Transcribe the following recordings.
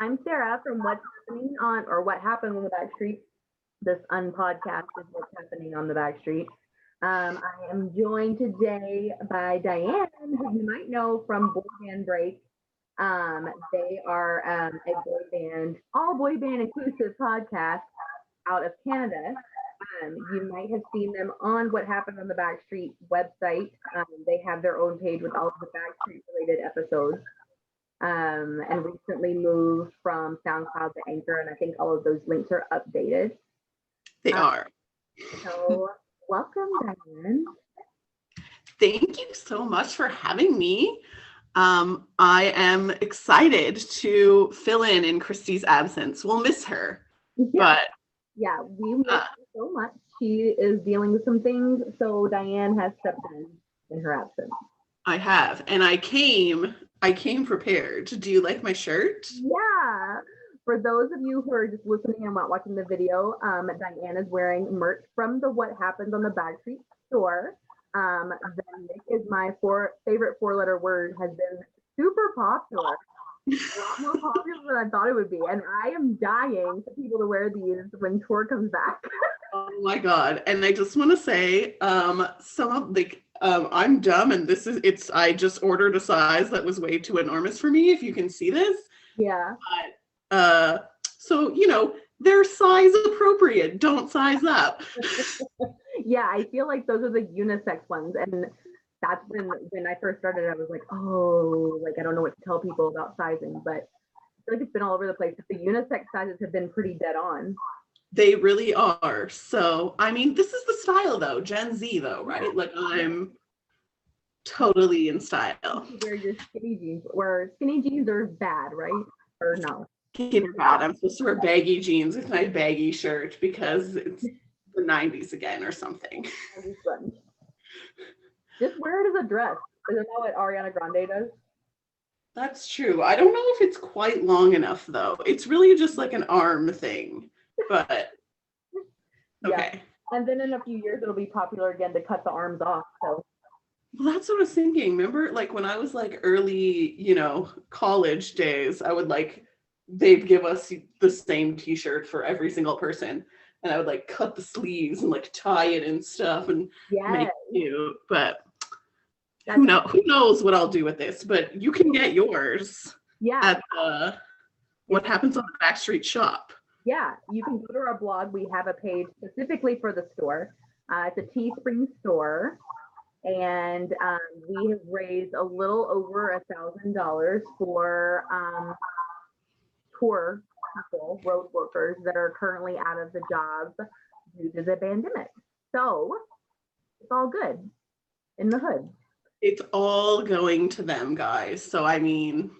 I'm Sara from What's Happening on, or What Happened on the Backstreet. This unpodcast is What's Happening on the Backstreet. I am joined today by Dianne, who you might know from Boy Band Break. They are a boy band, all boy band inclusive podcast out of Canada. You might have seen them on What Happened on the Backstreet website. They have their own page with all of the Backstreet related episodes. And recently moved from SoundCloud to Anchor, and I think all of those links are updated. They are. So welcome, Dianne. Thank you so much for having me. I am excited to fill in Christy's absence. We'll miss her, but we miss her so much. She is dealing with some things, so Dianne has stepped in her absence. I have, and I came prepared. Do you like my shirt? Yeah. For those of you who are just listening and not watching the video, Dianne is wearing merch from the What Happened on the Backstreet store. The Nick is my favorite four-letter word, has been super popular. A lot more popular than I thought it would be. And I am dying for people to wear these when tour comes back. Oh my God. And I just want to say, I'm dumb, and I just ordered a size that was way too enormous for me, if you can see this. Yeah. So, they're size appropriate. Don't size up. Yeah, I feel like those are the unisex ones. And that's when I first started, I was like, oh, like, I don't know what to tell people about sizing, but I feel like it's been all over the place. The unisex sizes have been pretty dead on. They really are. So, I mean, this is the style, though. Gen Z, though, right? Like, I'm totally in style. Wear your skinny jeans. Where skinny jeans are bad, right? Or no? Skinny are bad. I'm supposed to wear baggy jeans with my baggy shirt because it's the 90s again or something. Just wear it as a dress. Isn't that what Ariana Grande does? That's true. I don't know if it's quite long enough, though. It's really just like an arm thing. But okay. Yeah. And then in a few years it'll be popular again to cut the arms off. So well, that's what I was thinking. Remember, like when I was like early, college days, I would they'd give us the same t-shirt for every single person. And I would like cut the sleeves and like tie it and stuff and make it cute. But who knows what I'll do with this, but you can get yours at What Happens on the Backstreet shop. Yeah, you can go to our blog. We have a page specifically for the store. It's a Teespring store, and we have raised a little over $1,000 for tour people, road workers that are currently out of the job due to the pandemic. So it's all good in the hood. It's all going to them, guys. So I mean,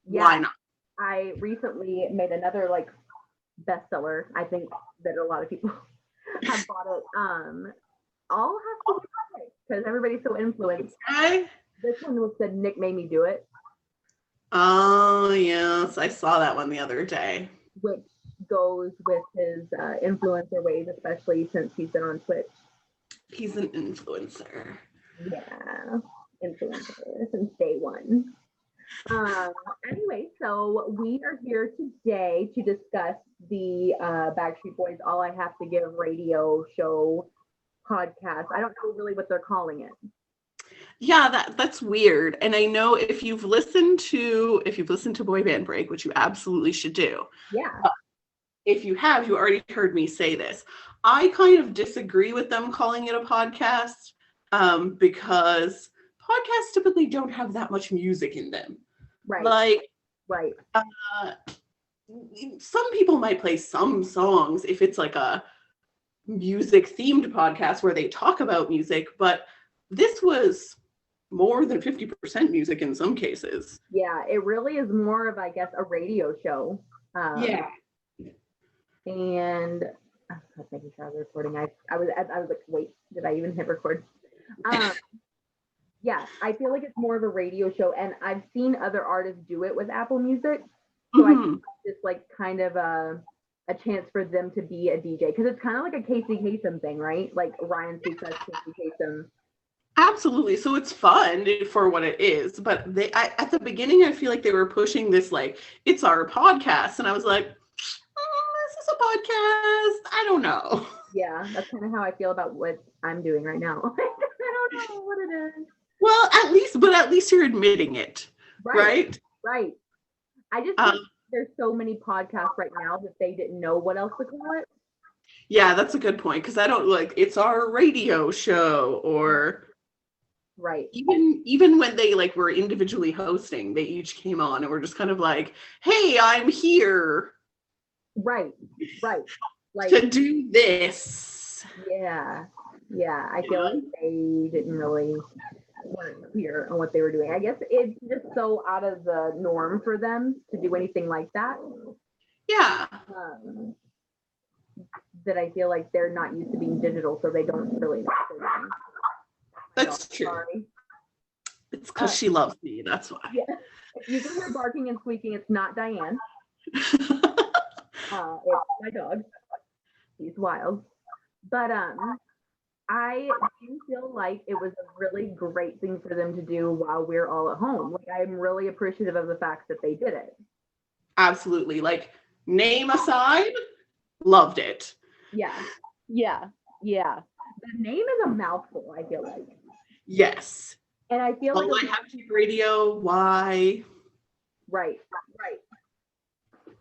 why not? I recently made another bestseller. I think that a lot of people have bought it. All have to do it because everybody's so influenced. This one said Nick made me do it. Oh yes, I saw that one the other day. Which goes with his influencer ways, especially since he's been on Twitch. He's an influencer. Yeah, influencer since day one. Anyway, so we are here today to discuss the Backstreet Boys All I Have to Give radio show podcast. I don't know really what they're calling it. Yeah, that's weird. And I know if you've listened to Boy Band Break, which you absolutely should do. Yeah. If you have, you already heard me say this. I kind of disagree with them calling it a podcast because podcasts typically don't have that much music in them. Right. Right. Some people might play some songs if it's like a music themed podcast where they talk about music, but this was more than 50% music in some cases. Yeah, it really is more of, I guess, a radio show. Yeah. And I was making sure I was recording. I was like, wait, did I even hit record? Yeah, I feel like it's more of a radio show, and I've seen other artists do it with Apple Music. So I think it's like kind of a chance for them to be a DJ, because it's kind of like a Casey Kasem thing, right? Like Ryan Seacrest, Casey Kasem. Absolutely. So it's fun for what it is, but at the beginning, I feel like they were pushing this like it's our podcast, and I was like, this is a podcast. I don't know. Yeah, that's kind of how I feel about what I'm doing right now. I don't know what it is. Well, at least you're admitting it, right? Right. I just think there's so many podcasts right now that they didn't know what else to call it. Yeah, that's a good point, because I don't like it's our radio show, or right. Even when they like were individually hosting, they each came on and were just kind of like, "Hey, I'm here." Right. Like to do this. Yeah. I feel like they didn't really weren't clear on what they were doing. I guess it's just so out of the norm for them to do anything like that. Yeah. That I feel like they're not used to being digital, so they don't really know what they're doing. That's true. Sorry. It's because she loves me. That's why. Yeah. If you can hear barking and squeaking, it's not Diane. It's my dog. He's wild. But I do feel like it was a really great thing for them to do while we're all at home. Like, I'm really appreciative of the fact that they did it. Absolutely. Like, name aside, loved it. Yeah. The name is a mouthful, I feel like. Yes. And I feel like AIHTG Radio, why? Right.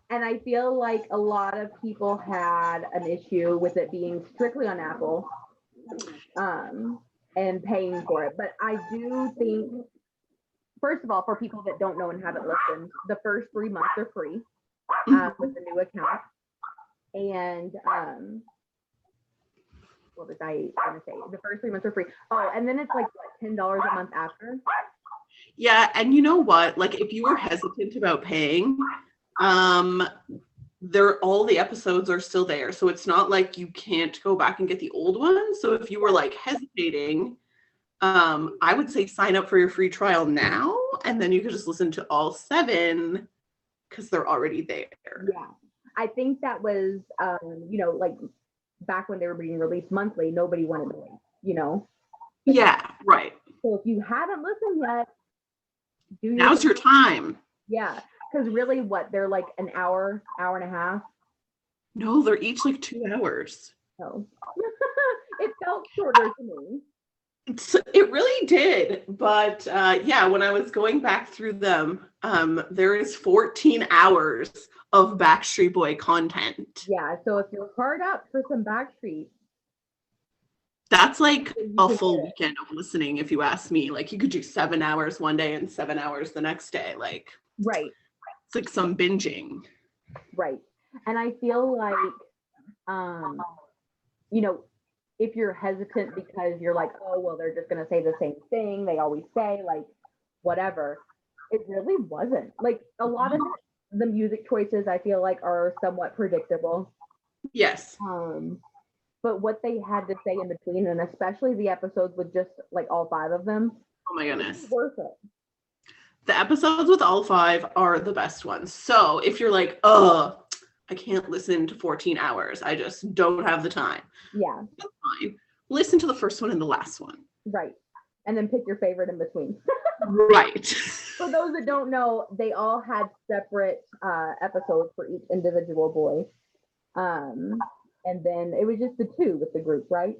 And I feel like a lot of people had an issue with it being strictly on Apple, and paying for it. But I do think, first of all, for people that don't know and haven't listened, the first 3 months are free with the new account. And what was I going to say? The first 3 months are free. Oh, and then it's like $10 a month after. Yeah, and you know what? Like, if you were hesitant about paying, all the episodes are still there, so it's not like you can't go back and get the old ones. So if you were like hesitating, I would say sign up for your free trial now, and then you could just listen to all 7 because they're already there. Yeah, I think that was like back when they were being released monthly, nobody wanted to wait, Yeah, right. So if you haven't listened yet, now's your time. Yeah. Because really, they're like an hour and a half? No, they're each like 2 hours. Oh. It felt shorter to me. It really did. But yeah, when I was going back through them, there is 14 hours of Backstreet Boy content. Yeah, so if you're hard up for some Backstreet, that's like a full weekend of listening, if you ask me. Like, you could do 7 hours one day and 7 hours the next day. Like, right. It's like some binging. Right. And I feel like, if you're hesitant because you're like, oh, well, they're just going to say the same thing they always say, like, whatever. It really wasn't. Like, a lot of the music choices, I feel like, are somewhat predictable. Yes. But what they had to say in between, and especially the episodes with just like all 5 of them. Oh my goodness. Worth it. The episodes with all 5 are the best ones. So if you're like, I can't listen to 14 hours, I just don't have the time. Yeah. That's fine. Listen to the first one and the last one. Right. And then pick your favorite in between. Right. For those that don't know, they all had separate episodes for each individual boy. And then it was just the 2 with the group, right?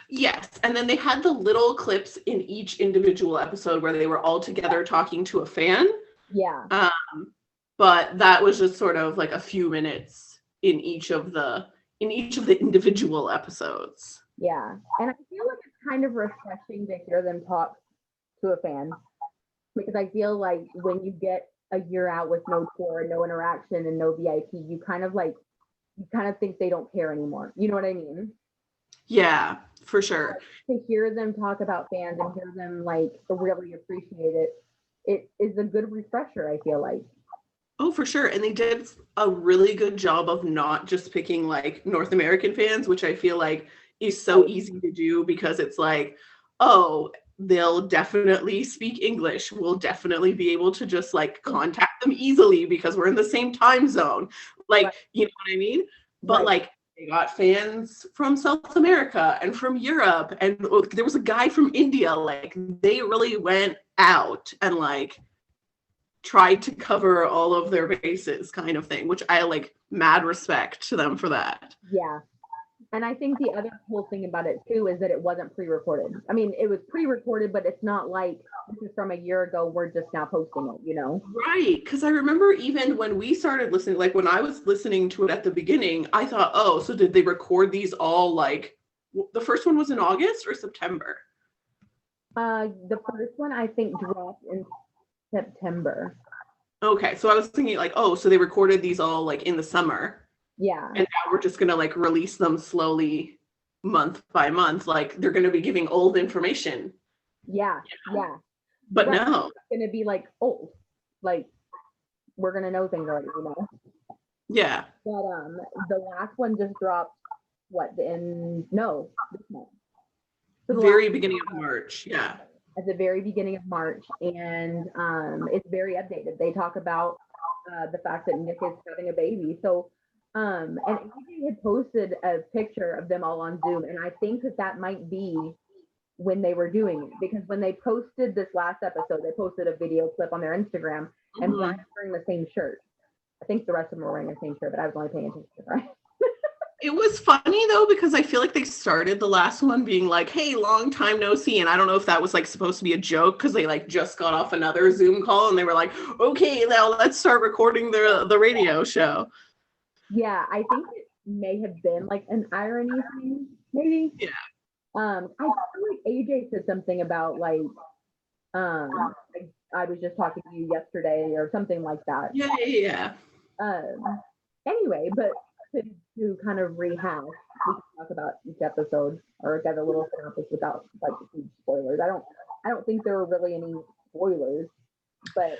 Yes, and then they had the little clips in each individual episode where they were all together talking to a fan. Yeah. But that was just sort of like a few minutes in each of the individual episodes. Yeah, and I feel like it's kind of refreshing to hear them talk to a fan, because I feel like when you get a year out with no tour, no interaction, and no VIP, you kind of think they don't care anymore. You know what I mean? Yeah, for sure. To hear them talk about fans and hear them like really appreciate it, it is a good refresher, I feel like. Oh, for sure. And they did a really good job of not just picking like North American fans, which I feel like is so easy to do, because it's like, oh, they'll definitely speak English. We'll definitely be able to just like contact them easily because we're in the same time zone. Like, right. You know what I mean? But right. Like, They got fans from South America and from Europe, and there was a guy from India. Like, they really went out and like tried to cover all of their bases, kind of thing, which I like, mad respect to them for that. Yeah. And I think the other cool thing about it too is that it wasn't pre-recorded. I mean, it was pre-recorded, but it's not like this is from a year ago, we're just now posting it, you know? Right. Because I remember even when we started listening, like when I was listening to it at the beginning, I thought, oh, so did they record these all like, the first one was in August or September? The first one I think dropped in September. Okay. So I was thinking like, oh, so they recorded these all like in the summer. Yeah. And now we're just going to like release them slowly month by month. Like they're going to be giving old information. Yeah. Yeah. But right. no. It's going to be like old. Like we're going to know things already, you know? Yeah. But the last one just dropped this month. So the very beginning of March. Yeah. At the very beginning of March. And it's very updated. They talk about the fact that Nick is having a baby. So and AJ had posted a picture of them all on Zoom, and I think that might be when they were doing it, because when they posted this last episode, they posted a video clip on their Instagram, and Brian's wearing the same shirt. I think the rest of them were wearing the same shirt, but I was only paying attention to Brian. It was funny though, because I feel like they started the last one being like, hey, long time no see. And I don't know if that was like supposed to be a joke because they like just got off another Zoom call and they were like, okay, now let's start recording the radio show. Yeah, I think it may have been like an irony thing, maybe. Yeah. I feel like AJ said something about like, I was just talking to you yesterday or something like that. Yeah. Anyway, but to kind of rehash, we can talk about each episode or get a little synopsis without like huge spoilers. I don't think there were really any spoilers, but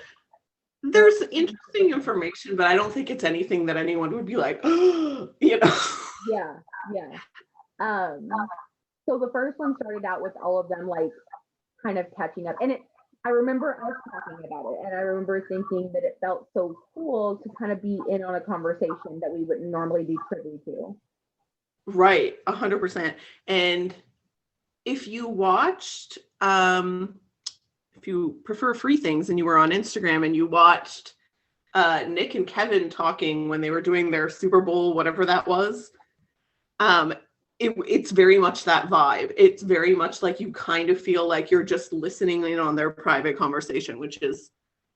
there's interesting information, but I don't think it's anything that anyone would be like, oh, you know. Yeah. So the first one started out with all of them like kind of catching up, and I remember us talking about it, and I remember thinking that it felt so cool to kind of be in on a conversation that we wouldn't normally be privy to. Right, 100%. And if you watched, if you prefer free things and you were on Instagram and you watched Nick and Kevin talking when they were doing their Super Bowl, whatever that was, it's very much that vibe. It's very much like you kind of feel like you're just listening in on their private conversation, which is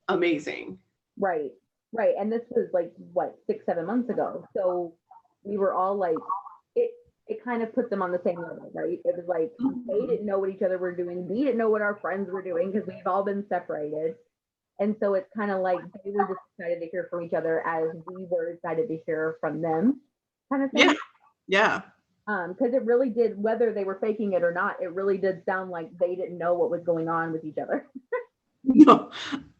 amazing. Right. And this was like, what, 6-7 months ago. So we were all like, it kind of put them on the same level, right? It was like, they didn't know what each other were doing. We didn't know what our friends were doing because we've all been separated. And so it's kind of like they were just excited to hear from each other as we were excited to hear from them, kind of thing. Yeah. Because it really did, whether they were faking it or not, it really did sound like they didn't know what was going on with each other. No.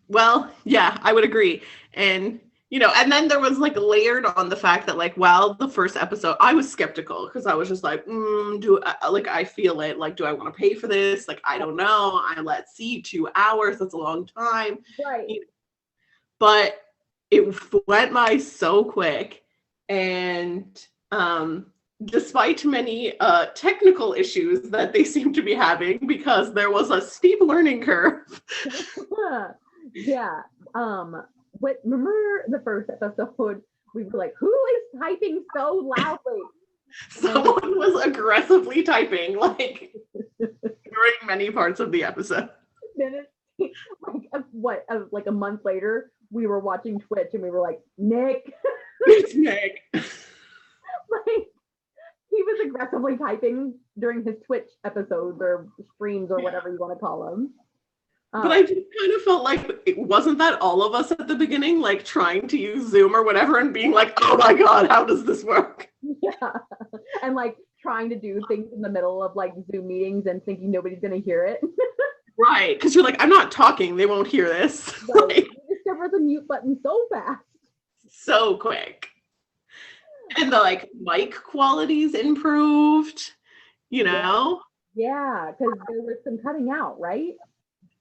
Well, yeah, I would agree. And you know, and then there was like layered on the fact that like, well, the first episode, I was skeptical because I was just like, I feel it. Like, do I want to pay for this? Like, I don't know. Let's see, 2 hours. That's a long time. Right. You know, but it went by so quick. And despite many technical issues that they seem to be having, because there was a steep learning curve. Yeah. Remember the first episode, we were like, who is typing so loudly? Someone was aggressively typing, like, during many parts of the episode. Then like a month later, we were watching Twitch and we were like, Nick. It's Nick. Like, he was aggressively typing during his Twitch episodes or streams or whatever you want to call them. But I just kind of felt like, it wasn't that all of us at the beginning, like trying to use Zoom or whatever and being like, oh my God, how does this work? Yeah. And like trying to do things in the middle of like Zoom meetings and thinking nobody's going to hear it. Right. Because you're like, I'm not talking. They won't hear this. Right. Like, you discover the mute button so fast. So quick. And the like mic quality's improved, you know? Yeah. Because there was some cutting out, right?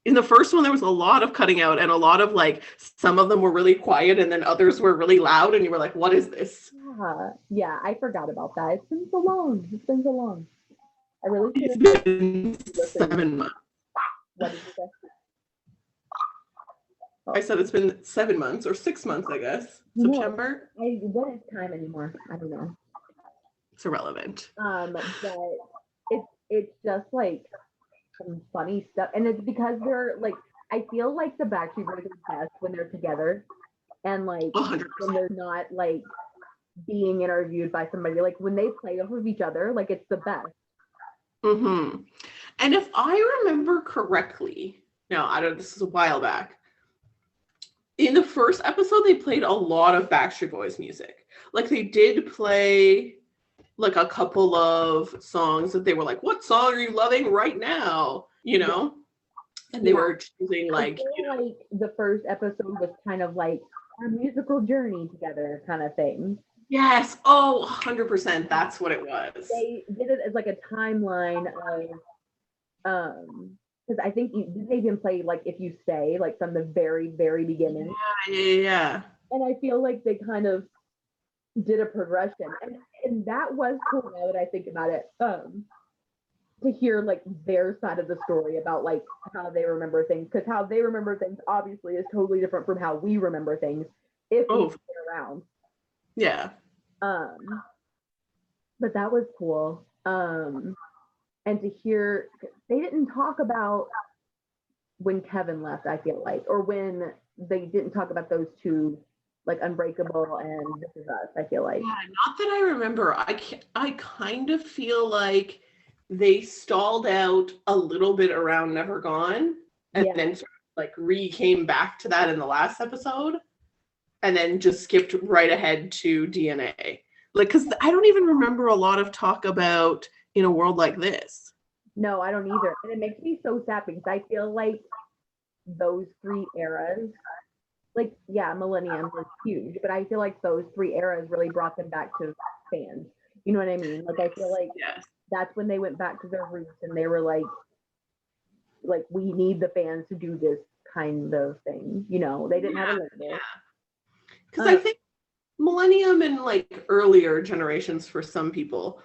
in the first one, there was a lot of cutting out and a lot of like, some of them were really quiet and then others were really loud. And you were like, what is this? Yeah, I forgot about that. It's been so long. I really It's should been 7 months. What did you say? I said it's been 7 months or 6 months, I guess. September. What is time anymore? I don't know. It's irrelevant. But it's just like some funny stuff, and it's because they're like, I feel like the Backstreet Boys are best when they're together, and like 100%. when they're not like being interviewed by somebody. Like when they play off of each other, like it's the best. Mm-hmm. And if I remember correctly, now I don't. This is a while back. In the first episode, they played a lot of Backstreet Boys music. Like they did play like a couple of songs that they were like, what song are you loving right now? You know? And they were choosing like, like the first episode was kind of like our musical journey together kind of thing. Yes. Oh, 100%. That's what it was. They did it as like a timeline of, because I think they even play like If You Stay, like from the very, very beginning. Yeah. And I feel like they kind of did a progression, and that was cool now that I think about it, to hear like their side of the story about like how they remember things, because how they remember things obviously is totally different from how we remember things if we stay around. Yeah. But that was cool. And to hear, they didn't talk about when Kevin left, I feel like, or when they didn't talk about those two, like Unbreakable and This Is Us, I feel like. Yeah, not that I remember. I kind of feel like they stalled out a little bit around Never Gone, and then sort of like came back to that in the last episode, and then just skipped right ahead to DNA. Like, because I don't even remember a lot of talk about In a World Like This. No, I don't either. And it makes me so sad because I feel like those three eras, like, yeah, Millennium is huge, but I feel like those three eras really brought them back to fans. You know what I mean? Like, I feel like that's when they went back to their roots and they were like, we need the fans to do this kind of thing. You know, they didn't have a label. Because I think Millennium and like earlier generations for some people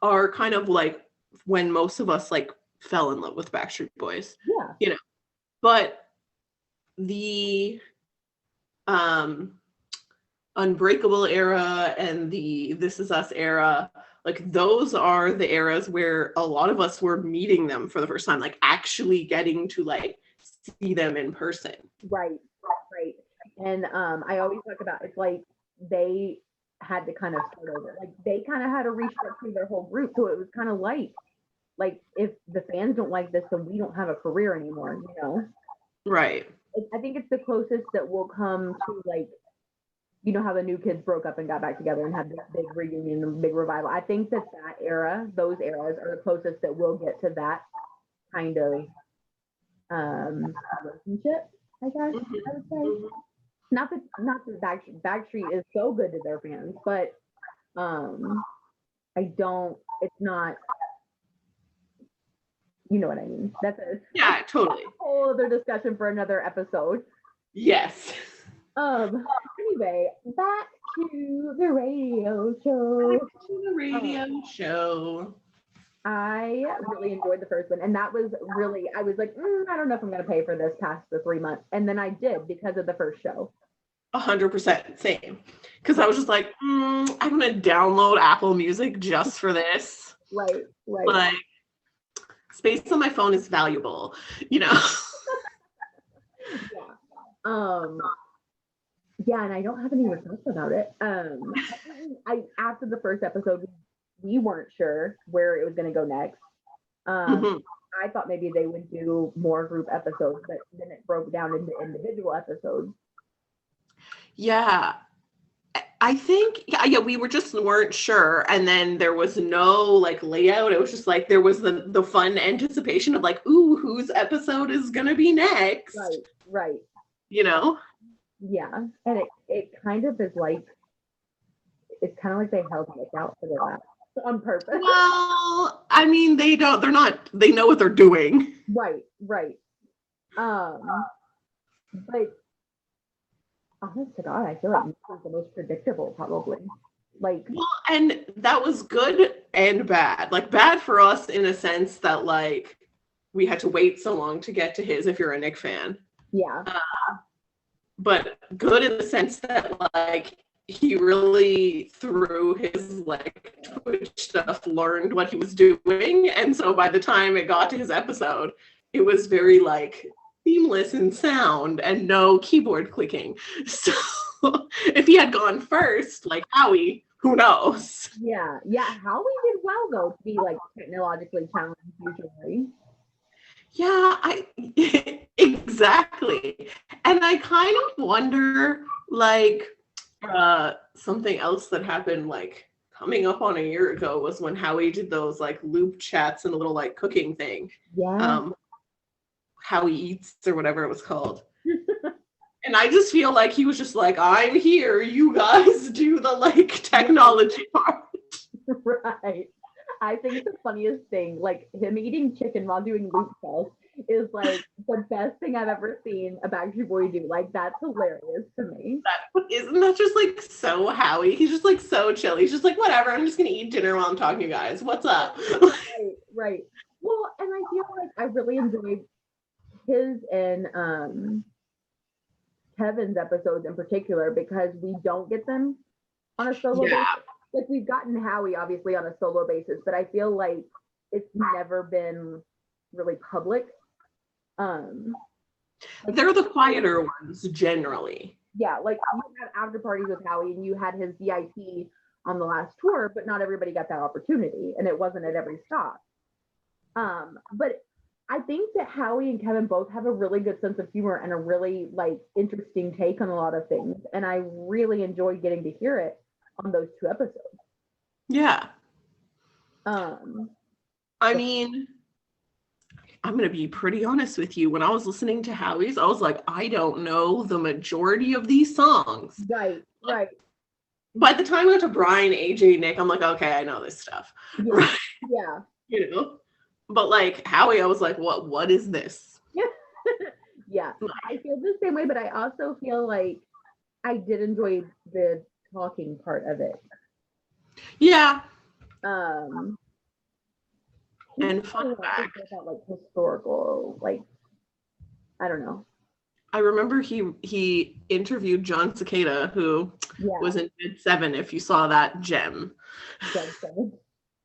are kind of like when most of us like fell in love with Backstreet Boys. Yeah. You know, but the Unbreakable era and the This Is Us era, like those are the eras where a lot of us were meeting them for the first time, like actually getting to like see them in person. Right. And I always talk about, it's like they had to kind of start over. Like they kind of had to restructure their whole group. So it was kind of like if the fans don't like this, then we don't have a career anymore, you know? Right. I think it's the closest that we'll come to, like, you know how the New Kids broke up and got back together and had this big reunion and big revival. I think that era, those eras are the closest that we'll get to that kind of relationship, I guess I would say. Not that Backstreet is so good to their fans, but it's not, you know what I mean? That's totally. A whole other discussion for another episode. Yes. Anyway, back to the radio show. I really enjoyed the first one, and that was really, I was like, I don't know if I'm going to pay for this past the 3 months, and then I did because of the first show. 100% same, because I was just like, I'm going to download Apple Music just for this. Right. Like, space on my phone is valuable, you know. Yeah, and I don't have any requests about it. I after the first episode, we weren't sure where it was going to go next. I thought maybe they would do more group episodes, but then it broke down into individual episodes. Yeah, I think, we weren't sure. And then there was no like layout. It was just like, there was the fun anticipation of like, ooh, whose episode is going to be next? Right. You know? Yeah. And it kind of is like, it's kind of like they held it out for that on purpose. Well, I mean, they know what they're doing. Right. But honest to God, I feel like Nick was the most predictable, probably. Like, well, and that was good and bad. Like, bad for us in a sense that, like, we had to wait so long to get to his if you're a Nick fan. yeah. But good in the sense that, like, he really, through his, like, Twitch stuff, learned what he was doing. And so by the time it got to his episode, it was very, like, seamless in sound and no keyboard clicking. So if he had gone first, like Howie, who knows? Yeah. Howie did well, though, to be, like, technologically challenged usually. Yeah, exactly. And I kind of wonder, like, something else that happened, like, coming up on a year ago was when Howie did those, like, loop chats and a little, like, cooking thing. Yeah. Howie Eats or whatever it was called. And I just feel like he was just like, I'm here, you guys do the, like, technology part. Right. I think the funniest thing, like him eating chicken while doing loop calls, is like the best thing I've ever seen a Backstreet Boy do. Like, that's hilarious to me. Isn't that just like so Howie? He's just like so chill. He's just like, whatever, I'm just gonna eat dinner while I'm talking to you guys. What's up? Right. Well, and I feel like I really enjoyed his and Kevin's episodes in particular because we don't get them on a solo basis. Like, we've gotten Howie obviously on a solo basis, but I feel like it's never been really public. Like, they're the quieter ones generally. Yeah, like you had after parties with Howie and you had his VIP on the last tour, but not everybody got that opportunity and it wasn't at every stop. But I think that Howie and Kevin both have a really good sense of humor and a really, like, interesting take on a lot of things. And I really enjoyed getting to hear it on those two episodes. Yeah. I mean, I'm going to be pretty honest with you. When I was listening to Howie's, I was like, I don't know the majority of these songs. Right. By the time I got to Brian, AJ, Nick, I'm like, okay, I know this stuff. Yeah. Right? Yeah. You know? But, like, Howie, I was like, what is this? Yeah. I feel the same way, but I also feel like I did enjoy the talking part of it. Yeah. And fun fact, about, like, historical, like, I don't know. I remember he interviewed John Cicada, who was in Dead 7, if you saw that gem. Dead 7.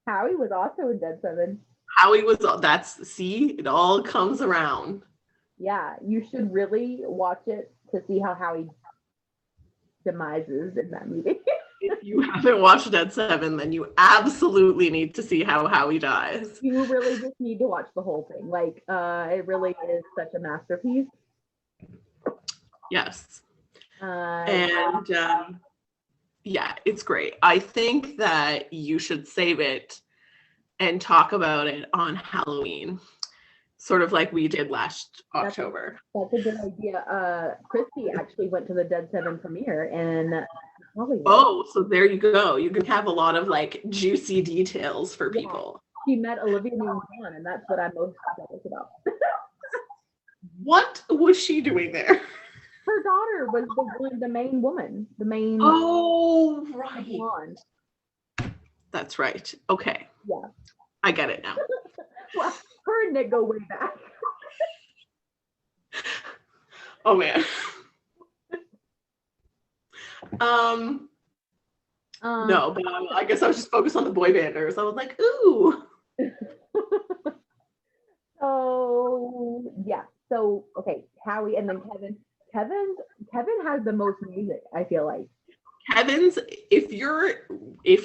Howie was also in Dead 7. Howie was, it all comes around. Yeah, you should really watch it to see how Howie demises in that movie. If you haven't watched Dead 7, then you absolutely need to see how Howie dies. You really just need to watch the whole thing. Like, it really is such a masterpiece. Yes. Yeah, it's great. I think that you should save it and talk about it on Halloween, sort of like we did last October. That's a good idea. Christy actually went to the Dead 7 premiere in Hollywood. Oh, so there you go. You can have a lot of, like, juicy details for people. She met Olivia Newton-John, and that's what I'm most jealous about. What was she doing there? Her daughter was the main woman. The main. Oh, right. Blonde. That's right. Okay. Yeah. I get it now. Well, her and Nick go way back. Oh, man. No, but I guess I was just focused on the boy banders. I was like, ooh. So yeah. So okay, Howie and then Kevin. Kevin has the most music, I feel like. Kevin's, if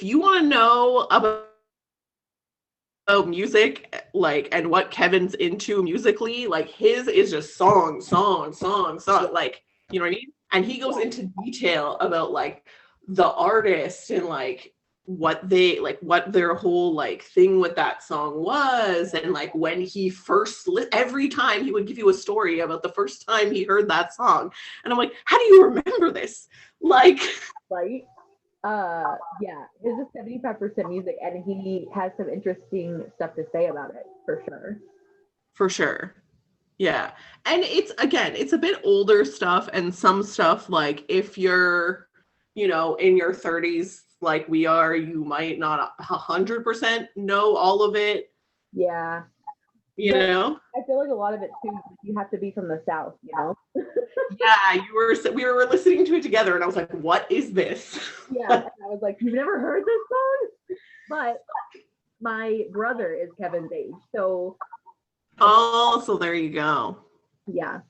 you want to know about music, like, and what Kevin's into musically, like, his is just song, like, you know what I mean? And he goes into detail about, like, the artist and, like, what their whole, like, thing with that song was, and, like, when he first every time he would give you a story about the first time he heard that song, and I'm like, how do you remember this? Like, right? Yeah, his is 75% music, and he has some interesting stuff to say about it, for sure. Yeah. And it's a bit older stuff, and some stuff, like, if you're, in your 30s, like we are, you might not 100% know all of it. Yeah. You know? I feel like a lot of it too, you have to be from the South, Yeah, we were listening to it together, and I was like, what is this? Yeah, and I was like, you've never heard this song? But my brother is Kevin's age, so. Oh, so there you go. Yeah.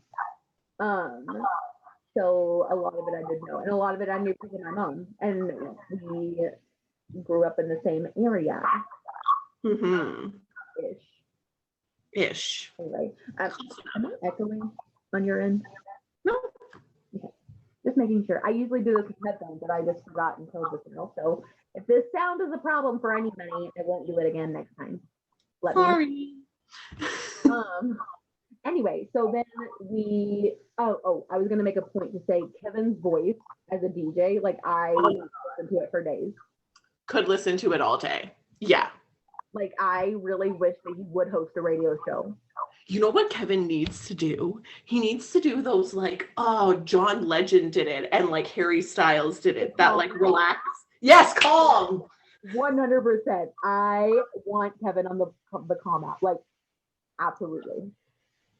So a lot of it I did know, and a lot of it I knew because of my mom, and we grew up in the same area. Mm-hmm. Ish. Anyway, am I echoing on your end? No. Okay. Just making sure. I usually do this with headphones, but I just forgot until just now. So if this sound is a problem for anybody, I won't do it again next time. Sorry. Anyway, so then I was gonna make a point to say Kevin's voice as a DJ, like I listen to it for days. Could listen to it all day. Yeah. Like I really wish that he would host a radio show. You know what Kevin needs to do? He needs to do those, like, John Legend did it, and like Harry Styles did it. That like relax. Yes, calm. 100%. I want Kevin on the Calm app. Like, absolutely.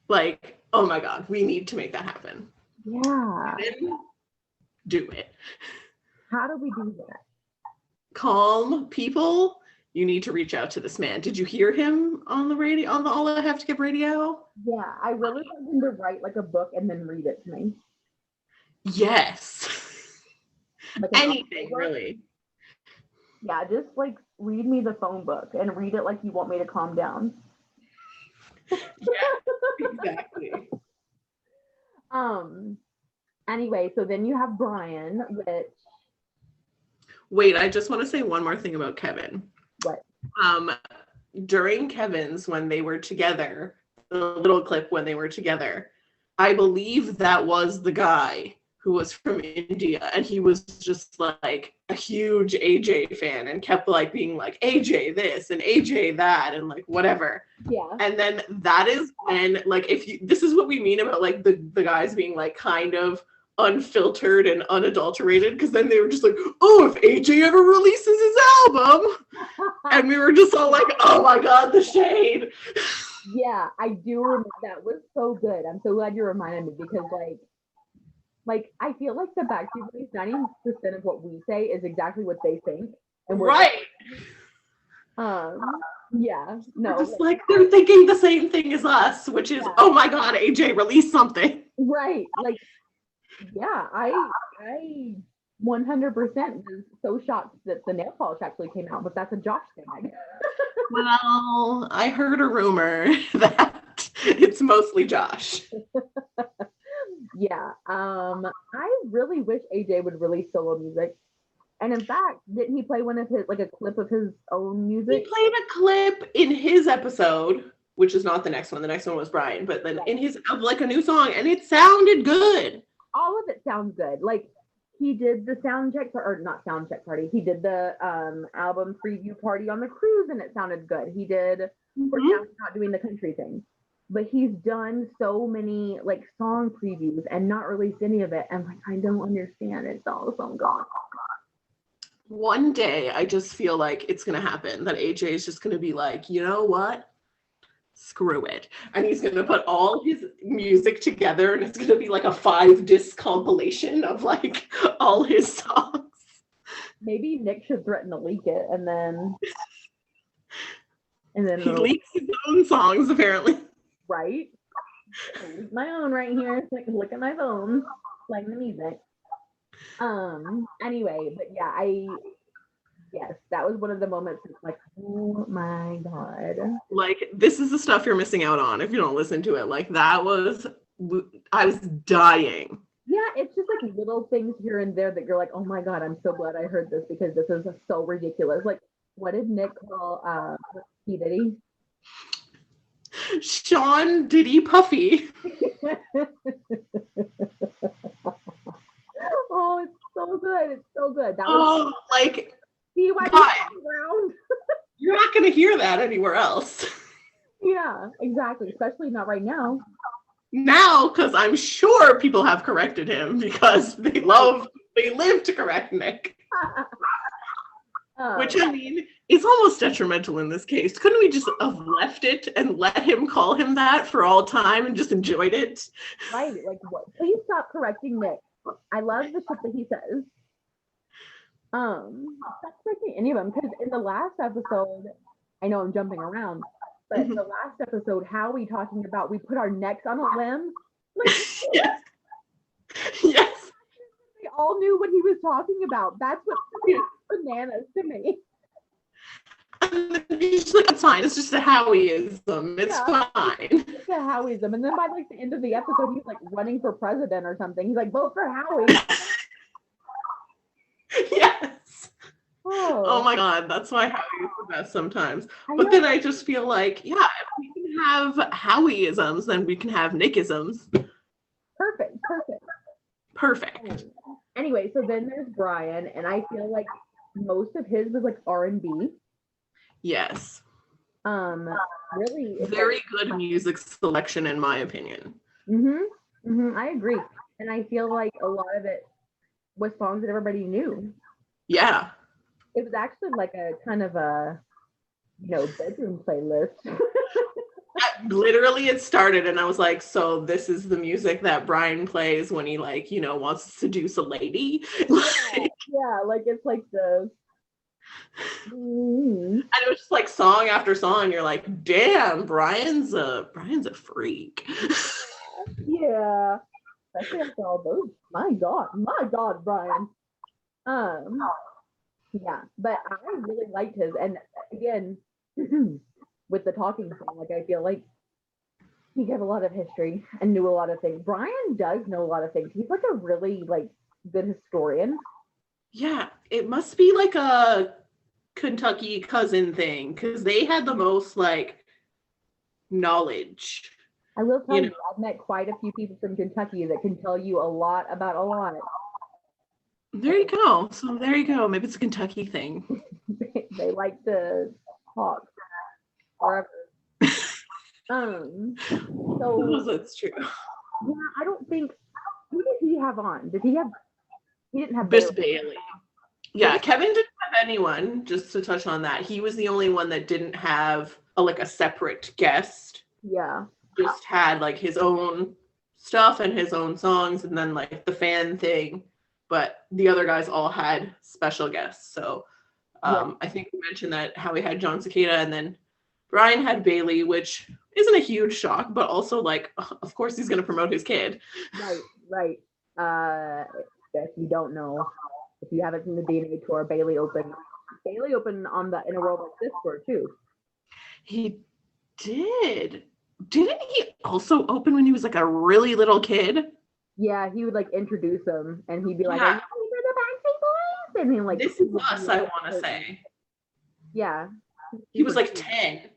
Like, oh my God, we need to make that happen. Yeah. Do it. How do we do that? Calm people, you need to reach out to this man. Did you hear him on the radio, on the All I Have to Give radio? Yeah, I really want him to write like a book and then read it to me. Yes. Like anything, really. Yeah, just like read me the phone book and read it like you want me to calm down. Yeah, exactly. Anyway, so then you have Brian, which. Wait, I just want to say one more thing about Kevin. What? During Kevin's, when they were together, the little clip when they were together, I believe that was the guy who was from India, and he was just like a huge AJ fan and kept like being like AJ this and AJ that and like whatever. Yeah. And then that is when, like, this is what we mean about like the guys being like kind of unfiltered and unadulterated, because then they were just like, oh, if AJ ever releases his album, and we were just all like, oh my God, the shade. Yeah, I do remember. That was so good. I'm so glad you reminded me, because like I feel like the Backstreet Boys, 90% of what we say is exactly what they think, and we're right. Yeah, no, we're just like they're thinking the same thing as us, which is, oh my God, AJ, release something. Right, like. Yeah, I 100% was so shocked that the nail polish actually came out, but that's a Josh thing, I guess. Well, I heard a rumor that it's mostly Josh. Yeah, I really wish AJ would release solo music. And in fact, didn't he play one of his, like a clip of his own music? He played a clip in his episode, which is not the next one. The next one was Brian, but then in his, like, a new song, and it sounded good. All of it sounds good. Like, he did the not sound check party. He did the album preview party on the cruise, and it sounded good. He did, we're now not doing the country thing, but he's done so many like song previews and not released any of it. And like, I don't understand. It's all so gone. One day, I just feel like it's gonna happen. That AJ is just gonna be like, you know what? Screw it. And he's going to put all his music together, and it's going to be like a 5-disc compilation of like all his songs. Maybe Nick should threaten to leak it, and then he leaks his own songs, apparently. Right? My own right here. Like, look at my phone, playing the music. Anyway, but yeah, yes, that was one of the moments that's like, oh my God. Like, this is the stuff you're missing out on if you don't listen to it. Like, I was dying. Yeah, it's just like little things here and there that you're like, oh my God, I'm so glad I heard this, because this is so ridiculous. Like, what did Nick call P. Diddy? Sean Diddy Puffy. Oh, it's so good. It's so good. That was like, see why around. You're not going to hear that anywhere else. Yeah, exactly. Especially not right now. Now, because I'm sure people have corrected him because they live to correct Nick. Which, I mean, is almost detrimental in this case. Couldn't we just have left it and let him call him that for all time and just enjoyed it? Right, like what? Please stop correcting Nick. I love the stuff that he says. Stop correcting any of them, because in the last episode, I know I'm jumping around, but the last episode, Howie talking about we put our necks on a limb. Like, yes. Yes. We all knew what he was talking about. That's what bananas to me. And he's like, it's fine. It's just a Howieism. It's fine. It's a Howieism. And then by like the end of the episode, he's like running for president or something. He's like, vote for Howie. Yes. Oh my God. That's why Howie is the best sometimes. But then I just feel like, yeah, if we can have Howieisms, then we can have Nickisms. Perfect. Anyway, so then there's Brian, and I feel like most of his was like R&B. Yes. Really very good music selection in my opinion. I agree. And I feel like a lot of it was songs that everybody knew. Yeah. It was actually like a kind of a, bedroom playlist. Literally it started and I was like, so this is the music that Brian plays when he wants to seduce a lady. Yeah, like it's like the and it was just like song after song. You're like, damn, Brian's a freak. Yeah. Especially after all those. My God, Brian. Yeah, but I really liked his, and again, with the talking thing, like I feel like he gave a lot of history and knew a lot of things. Brian does know a lot of things. He's like a really good historian. Yeah, it must be like a Kentucky cousin thing because they had the most knowledge. I will tell you, I've met quite a few people from Kentucky that can tell you a lot about a lot. There you go. So there you go. Maybe it's a Kentucky thing. They like to talk forever. So that's true. Yeah, I don't think. Who did he have on? He didn't have Bailey. Yeah, Kevin didn't have anyone. Just to touch on that, he was the only one that didn't have a separate guest. Yeah. Just had his own stuff and his own songs, and then the fan thing. But the other guys all had special guests. So I think we mentioned that Howie had John Cicada, and then Brian had Bailey, which isn't a huge shock, but also of course he's going to promote his kid. Right. If you don't know, if you haven't seen the DNA tour, Bailey opened on the In a World Like This tour too. He did. Didn't he also open when he was a really little kid? Yeah, he would introduce them, and he'd be like, "Are you for the Backstreet Boys?" And he "This is us." I want to say. Yeah. He was 10.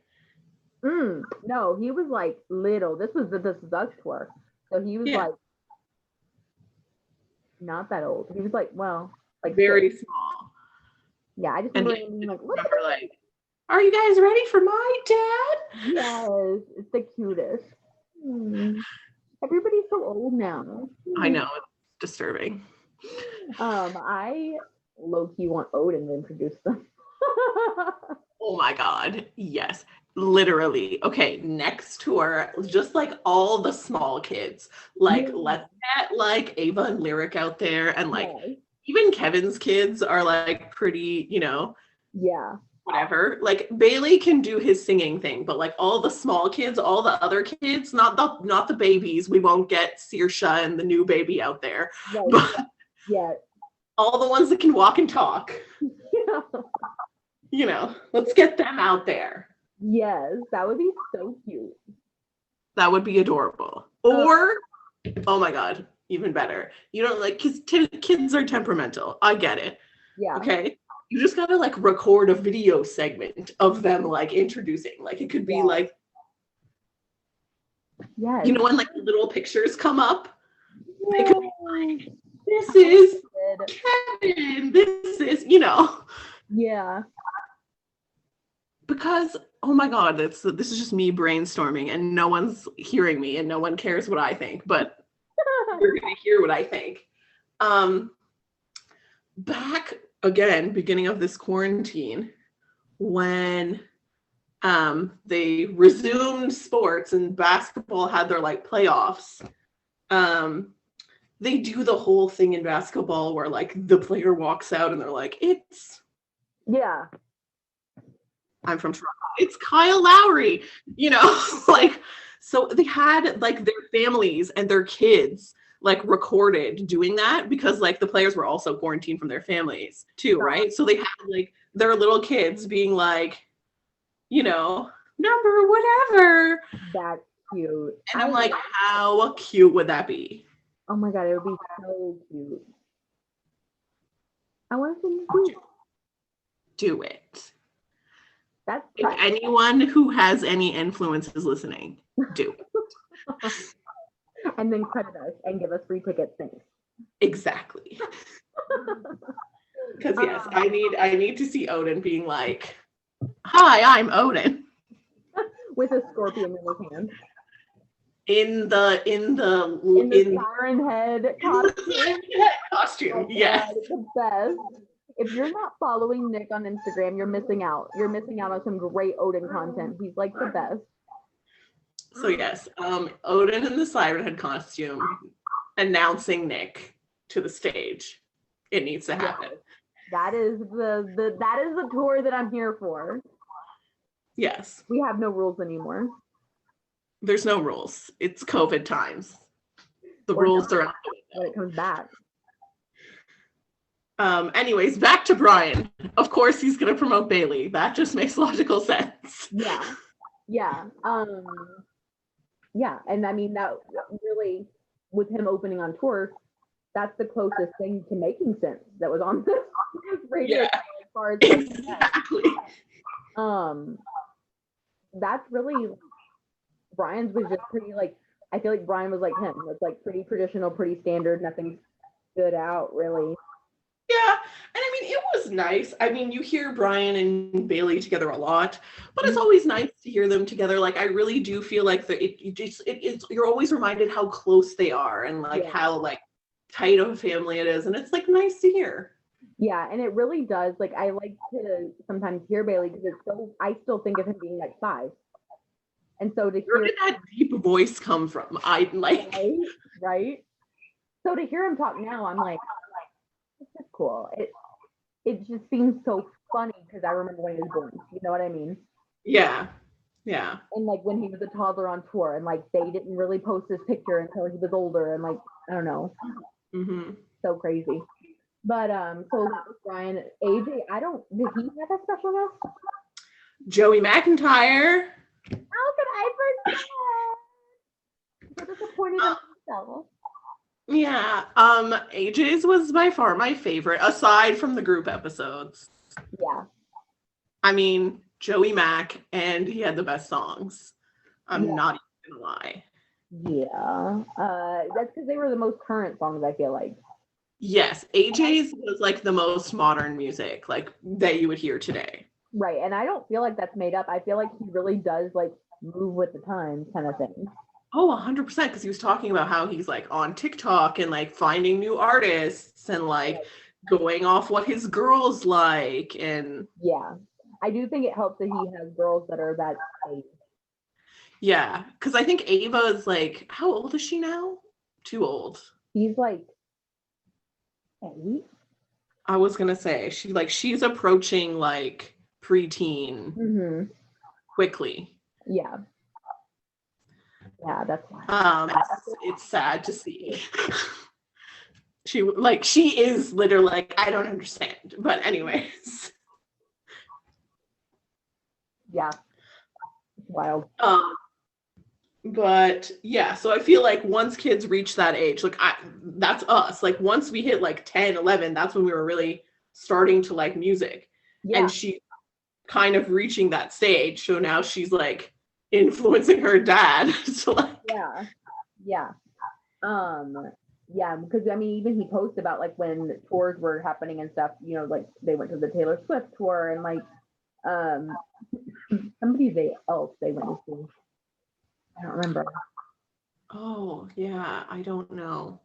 No, he was little. This was the This Is Us tour, so he was not that old. He was very 6. small. Yeah, I just remember being "Are you guys ready for my dad?" Yes, it's the cutest. Everybody's so old now. I know, it's disturbing. I low-key want Odin to introduce them. Oh my God, yes. Literally. Okay, next tour, just all the small kids. Let's get Ava and Lyric out there, and even Kevin's kids are pretty, Yeah. Whatever. Bailey can do his singing thing, but all the small kids, all the other kids, not the babies. We won't get Saoirse and the new baby out there. Right. But all the ones that can walk and talk. Yeah. Let's get them out there. Yes, that would be so cute. That would be adorable. Or, oh my God, even better. Because kids are temperamental. I get it. Yeah. Okay. You just gotta record a video segment of them introducing. It could be yes. When the little pictures come up. Yes. It could be this is Kevin. This is Yeah. Because, oh my God, this is just me brainstorming and no one's hearing me and no one cares what I think, but you're going to hear what I think. Back again, beginning of this quarantine, when they resumed sports and basketball had their like playoffs, they do the whole thing in basketball where like the player walks out and they're like, Yeah. I'm from Toronto. It's Kyle Lowry, like, so they had like their families and their kids like recorded doing that because like the players were also quarantined from their families too, right? So they had like their little kids being like, number whatever. That's cute. And I'm like, how cute would that be? Oh my God, it would be so cute. I want to do it. That's if anyone who has any influence is listening, do it. And then credit us and give us free tickets. Thanks. Exactly. Because yes, I need to see Odin being like, "Hi, I'm Odin," with a scorpion in his hand. In the siren head costume. Yes. The best. If you're not following Nick on Instagram, you're missing out. You're missing out on some great Odin content. He's like the best. So yes, Odin in the siren head costume announcing Nick to the stage. It needs to happen. Yes. That is the tour that I'm here for. Yes. We have no rules anymore. There's no rules. It's COVID times. The rules are out when it comes back. Anyways, back to Brian. Of course he's gonna promote Bailey. That just makes logical sense. Yeah. Yeah, and I mean that really, with him opening on tour, that's the closest thing to making sense that was on this radio. Yeah, as far as exactly. That's really, Brian's was just pretty like, I feel like Brian was like him. It's like pretty traditional, pretty standard, nothing stood out really. Yeah, and I mean, it was nice. I mean, you hear Brian and Bailey together a lot, but it's always nice to hear them together. Like, I really do feel like you're always reminded how close they are and like how like tight of a family it is, and it's like nice to hear. Yeah, and it really does. Like, I like to sometimes hear Bailey because it's so, I still think of him being like 5. And so to Where did that deep voice come from? I like right. So to hear him talk now, I'm like, this is cool. It just seems so funny because I remember when he was born. You know what I mean? Yeah. And like when he was a toddler on tour, and like they didn't really post his picture until he was older, and like I don't know, so crazy. But so that was Brian. AJ, did he have a special guest? Joey McIntyre. How could I forget? So disappointed in myself. Yeah, AJ's was by far my favorite, aside from the group episodes. Yeah. I mean, Joey Mac, and he had the best songs. I'm not even gonna lie. Yeah. That's because they were the most current songs, I feel like. Yes, AJ's was like the most modern music, like that you would hear today. Right, and I don't feel like that's made up. I feel like he really does like move with the times kind of thing. Oh, 100%, because he was talking about how he's like on TikTok and like finding new artists and like going off what his girls like. And yeah, I do think it helps that he has girls that are that age. Yeah, because I think Ava is like, how old is she now? Too old. He's like 8. I was gonna say she's approaching like preteen quickly. Yeah, that's it's sad to see. She is literally like, I don't understand, but anyways. Yeah, wild. But yeah, so I feel like once kids reach that age, like that's us. Like once we hit like 10, 11, that's when we were really starting to like music. Yeah. And she kind of reaching that stage. So now she's like influencing her dad to like because I mean even he posts about like when tours were happening and stuff, you know, like they went to the Taylor Swift tour and like somebody else they went to see. I don't remember. Oh, yeah, I don't know.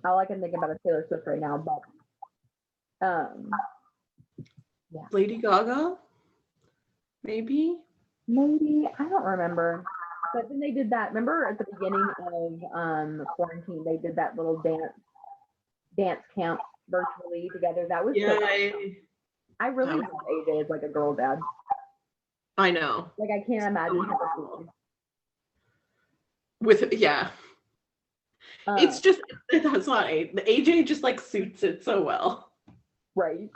All I can think about is Taylor Swift right now, but yeah. Lady Gaga? Maybe? Maybe. I don't remember. But then they did that. Remember at the beginning of quarantine, they did that little dance camp virtually together. That was Yeah. I really love AJ as like a girl dad. I know. Like I can't imagine him with it's just that's not AJ just like suits it so well. Right.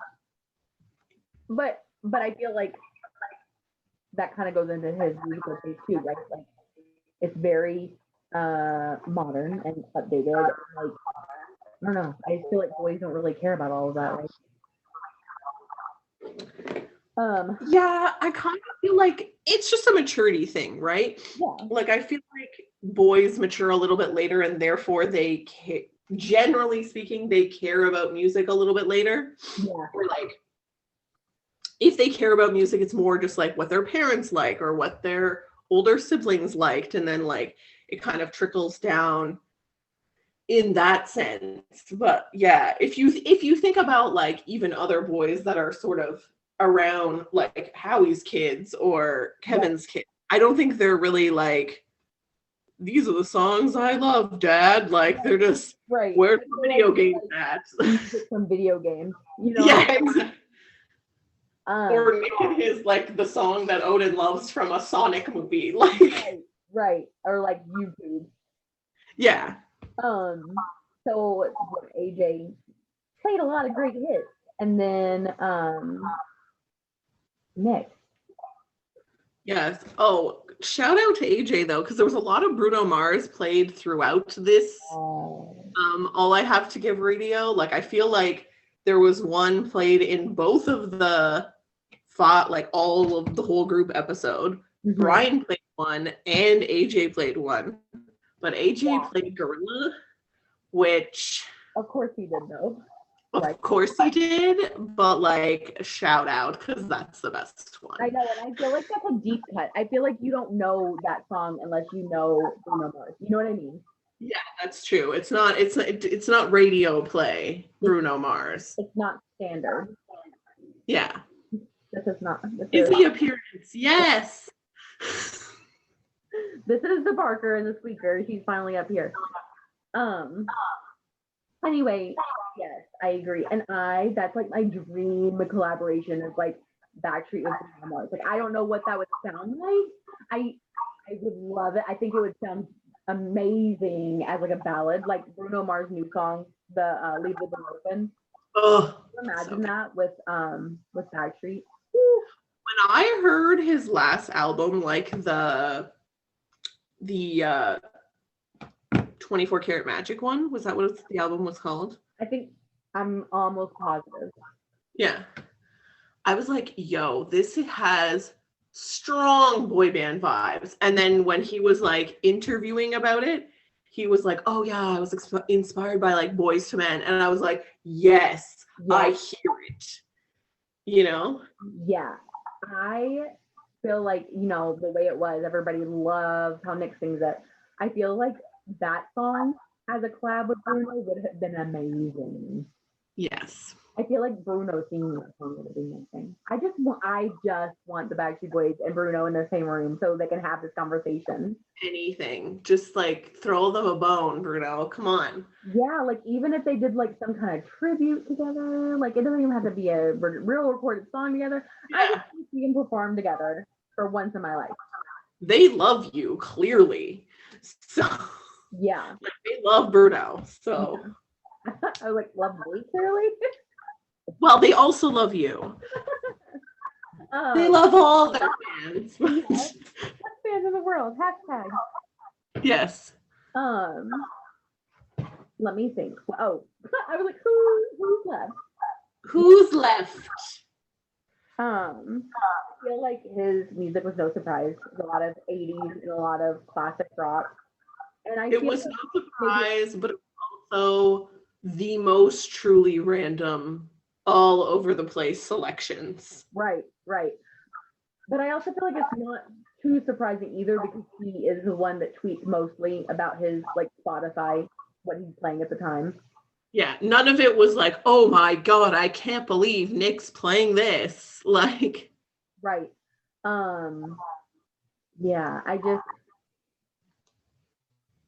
But I feel like that kind of goes into his musical taste too, right? Like it's very modern and updated. Like I don't know. I just feel like boys don't really care about all of that, right? Yeah, I kind of feel like it's just a maturity thing, right? Yeah. Like I feel like boys mature a little bit later, and therefore they generally speaking, they care about music a little bit later. Yeah. Or like if they care about music, it's more just like what their parents like or what their older siblings liked, and then like it kind of trickles down in that sense. But yeah, if you think about like even other boys that are sort of around like Howie's kids or Kevin's kids, I don't think they're really like, these are the songs I love, Dad. Like they're just where's the video games at? Some video games, you know. Yeah, exactly. Or Nick and his like the song that Odin loves from a Sonic movie, like right, or like YouTube. Yeah. So AJ played a lot of great hits, and then Nick. Yes. Oh, shout out to AJ though, because there was a lot of Bruno Mars played throughout this. All I Have to Give radio. Like I feel like there was one played in both of the like all of the whole group episode. Mm-hmm. Brian played one and AJ played one, but AJ played Gorilla, which of course he did though. Of course he did, but like shout out because that's the best one. I know, and I feel like that's a deep cut. I feel like you don't know that song unless you know Bruno Mars. You know what I mean? Yeah, that's true. It's not radio play Bruno Mars. It's not standard. Yeah. This is not. Busy appearance. Yes. This is the Barker and the squeaker. He's finally up here. Anyway, yes, I agree. And that's like my dream collaboration is like Backstreet with Bruno Mars. Like I don't know what that would sound like. I would love it. I think it would sound amazing as like a ballad, like Bruno Mars' new song, the Leave the Door Open. Oh, imagine that with Backstreet. When I heard his last album, like the 24 Karat Magic one, was that what the album was called? I think I'm almost positive. Yeah. I was like, yo, this has strong boy band vibes. And then when he was like interviewing about it, he was like, oh yeah, I was inspired by like Boys to Men. And I was like, yes. I hear it. You know? Yeah. I feel like, you know, the way it was, everybody loved how Nick sings it. I feel like that song as a collab with Bruno would have been amazing. Yes. I feel like Bruno singing that song would have been amazing. I just want the Backstreet Boys and Bruno in the same room so they can have this conversation. Anything. Just like throw them a bone, Bruno. Come on. Yeah, like even if they did like some kind of tribute together, like it doesn't even have to be a real recorded song together. Yeah. I just think we can perform together for once in my life. They love you, clearly. So yeah. Like they love Bruno. So I like love me clearly. Well, they also love you. They love all their fans. Yes. Best fans in the world. Hashtag. Yes. Let me think. Oh, I was like, who's left? Who's left? I feel like his music was no surprise. There's a lot of 80s and a lot of classic rock. And it was no surprise, but also the most truly random, all over the place selections. Right. But I also feel like it's not too surprising either because he is the one that tweets mostly about his like Spotify, what he's playing at the time. Yeah, none of it was like, oh my God, I can't believe Nick's playing this. Like, right. Yeah,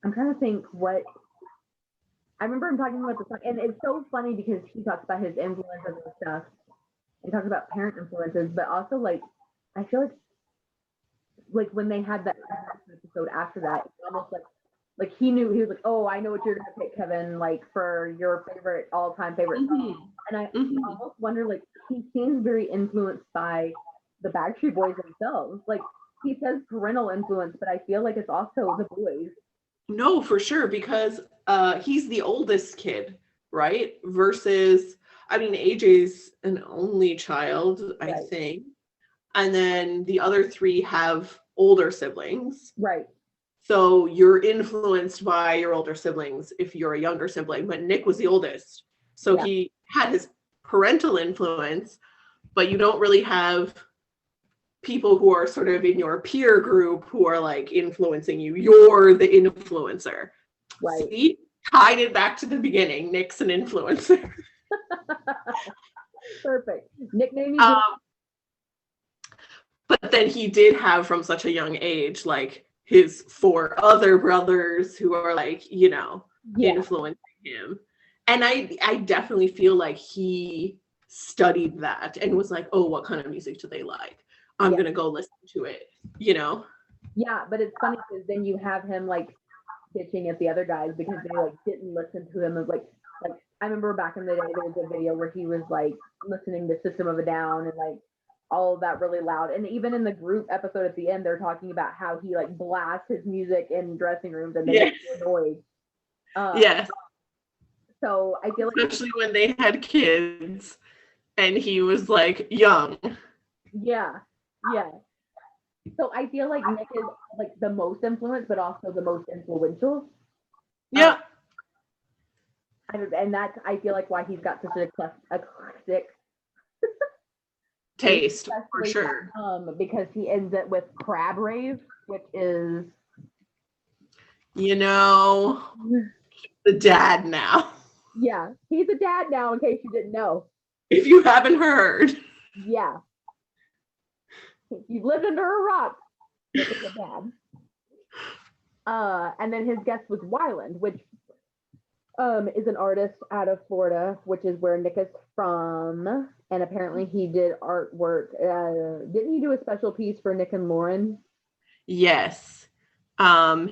I'm trying to think what I remember him talking about the song, and it's so funny because he talks about his influences and stuff. He talks about parent influences, but also like I feel like when they had that episode after that, it's almost like he knew, he was like, oh, I know what you're gonna pick, Kevin, like for your favorite all-time favorite song. And I almost wonder, like, he seems very influenced by the Backstreet Boys themselves. Like he says parental influence, but I feel like it's also the boys. no, for sure, because he's the oldest kid, right? Versus, I mean, AJ's an only child, I Right. think. And then the other three have older siblings. Right. So you're influenced by your older siblings if you're a younger sibling, but Nick was the oldest. So Yeah. he had his parental influence, but you don't really have people who are sort of in your peer group who are like influencing you. You're the influencer. Right. See? Tied it back to the beginning. Nick's an influencer. Perfect. Nickname. But then he did have from such a young age, like his 4 other brothers who are like, you know, influencing him. And I definitely feel like he studied that and was like, oh, what kind of music do they like? I'm going to go listen to it, you know? Yeah, but it's funny because then you have him like bitching at the other guys because they like didn't listen to him. Like I remember back in the day there was a video where he was like listening to System of a Down and like all of that really loud. And even in the group episode at the end, they're talking about how he like blasts his music in dressing rooms and they get annoyed. Yes. So I feel like especially when they had kids and he was like young. Yeah. So I feel like Nick is like the most influenced, but also the most influential. Yeah. And that's, I feel like, why he's got such an eclectic taste, for sure. Because he ends it with Crab Rave, which is, you know, the dad now. Yeah, he's a dad now, in case you didn't know. If you haven't heard. Yeah. If you've lived under a rock, Nick is a dad. And then his guest was Wyland, which is an artist out of Florida, which is where Nick is from. And apparently he did artwork. Didn't he do a special piece for Nick and Lauren? Yes.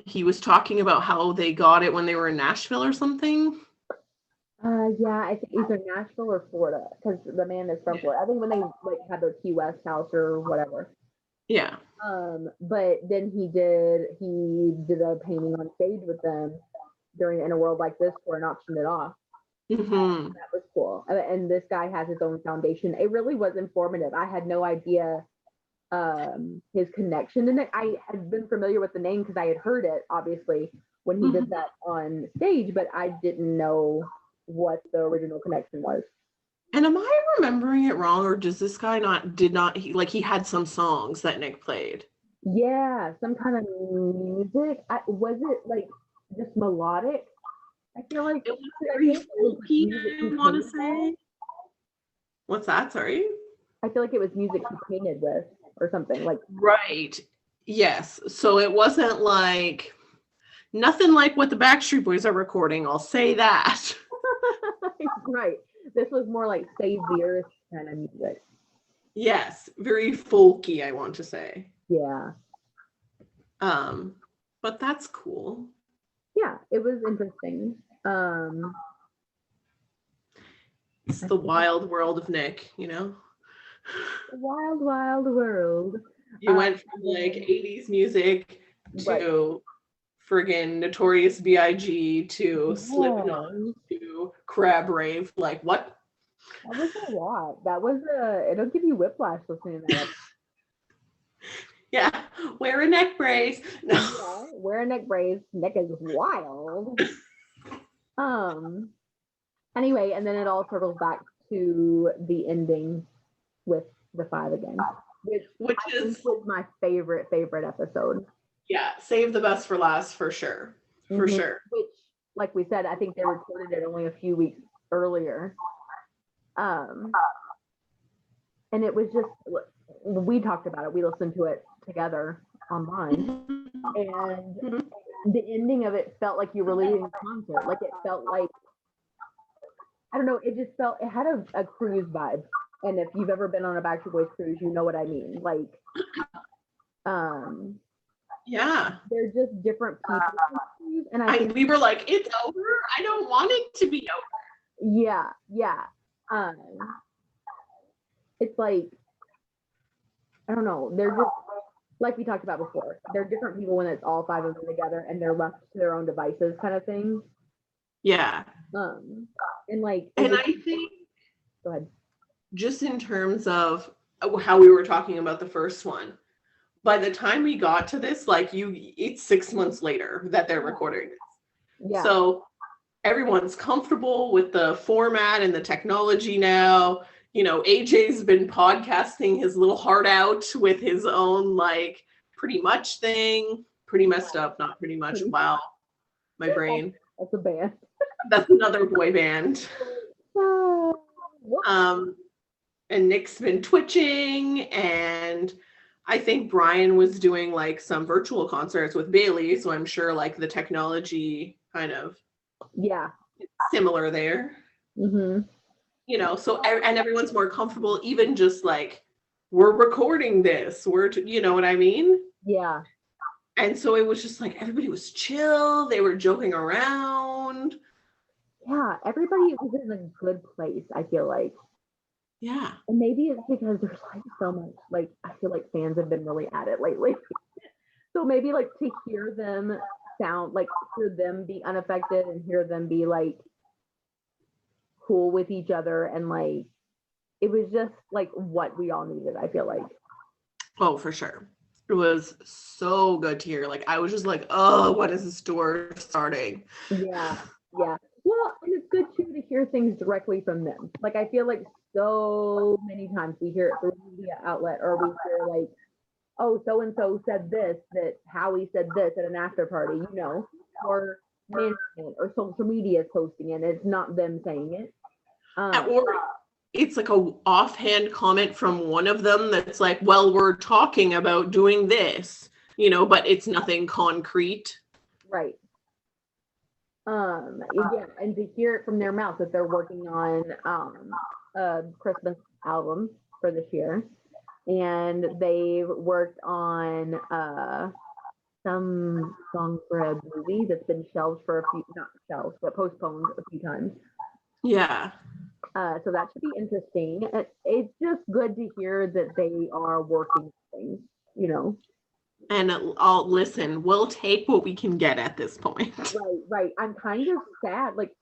He was talking about how they got it when they were in Nashville or something. Yeah, I think either Nashville or Florida, because the man is from Florida. I think when they like had their Key West house or whatever. Yeah. But then he did a painting on stage with them during In a World Like This tour and auctioned it off. Mm-hmm. That was cool. And this guy has his own foundation. It really was informative. I had no idea his connection to Nick. I had been familiar with the name because I had heard it, obviously, when he did that on stage, but I didn't know what the original connection was. And am I remembering it wrong, or does this guy he had some songs that Nick played? Yeah, some kind of music. Was it like just melodic? I feel like it was very folky, I want to say. What's that? Sorry? I feel like it was music he painted with or something like. Right. Yes. So it wasn't like nothing like what the Backstreet Boys are recording. I'll say that. Right. This was more like Save the Earth kind of music. Yes. Very folky, I want to say. Yeah. But that's cool. Yeah, it was interesting. It's the wild world of Nick, you know? Wild, wild world. You went from like 80s music to friggin' Notorious B.I.G. to Slipknot to Crab Rave. Like, what? That was a lot. It'll give you whiplash listening to that. Yeah, wear a neck brace. No. Yeah, wear a neck brace. Nick is wild. Anyway, and then it all circles back to the ending with the 5 again. which I think was my favorite episode. Yeah, save the best for last for sure. For sure. Which, like we said, I think they recorded it only a few weeks earlier. And it was just, we talked about it. We listened to it together online. And the ending of it felt like you were leaving a concert. Like it felt like, I don't know, it just felt, it had a cruise vibe. And if you've ever been on a Backstreet Boys cruise, you know what I mean. Like, yeah, they're just different people. And I think we were like, it's over. I don't want it to be over. Yeah. It's like, I don't know. They're just, like we talked about before, they're different people when it's all five of them together and they're left to their own devices kind of thing. Yeah. And like, and I think, go ahead. Just in terms of how we were talking about the first one, by the time we got to this, like it's 6 months later that they're recording this. Yeah. So everyone's comfortable with the format and the technology now. You know, AJ's been podcasting his little heart out with his own like pretty much thing. Pretty messed up, not pretty much. Wow. My brain. That's a band. That's another boy band. And Nick's been twitching, and I think Brian was doing like some virtual concerts with Bailey, so I'm sure like the technology kind of similar there. You know, so and everyone's more comfortable, even just like we're recording this, you know what I mean? Yeah. And so it was just like everybody was chill, they were joking around. Yeah, everybody was in a good place, I feel like. Yeah. And maybe it's because there's like so much, like, I feel like fans have been really at it lately. So maybe like to hear them sound, like hear them be unaffected and hear them be like cool with each other. And like, it was just like what we all needed, I feel like. Oh, for sure. It was so good to hear. Like, I was just like, oh, when is this tour starting? Yeah. Well, and it's good too to hear things directly from them. Like, I feel like so many times we hear it through a media outlet, or we hear like, oh, so and so said this, that Howie said this at an after party, you know, or management or social media is posting it, and it's not them saying it. Or it's like a offhand comment from one of them that's like, well, we're talking about doing this, you know, but it's nothing concrete. Right. Yeah, and to hear it from their mouth that they're working on a Christmas album for this year, and they've worked on some song for a movie that's been shelved for not shelved, but postponed a few times. Yeah. So that should be interesting. It's just good to hear that they are working things, you know. And I'll listen, we'll take what we can get at this point. Right. I'm kind of sad. Like,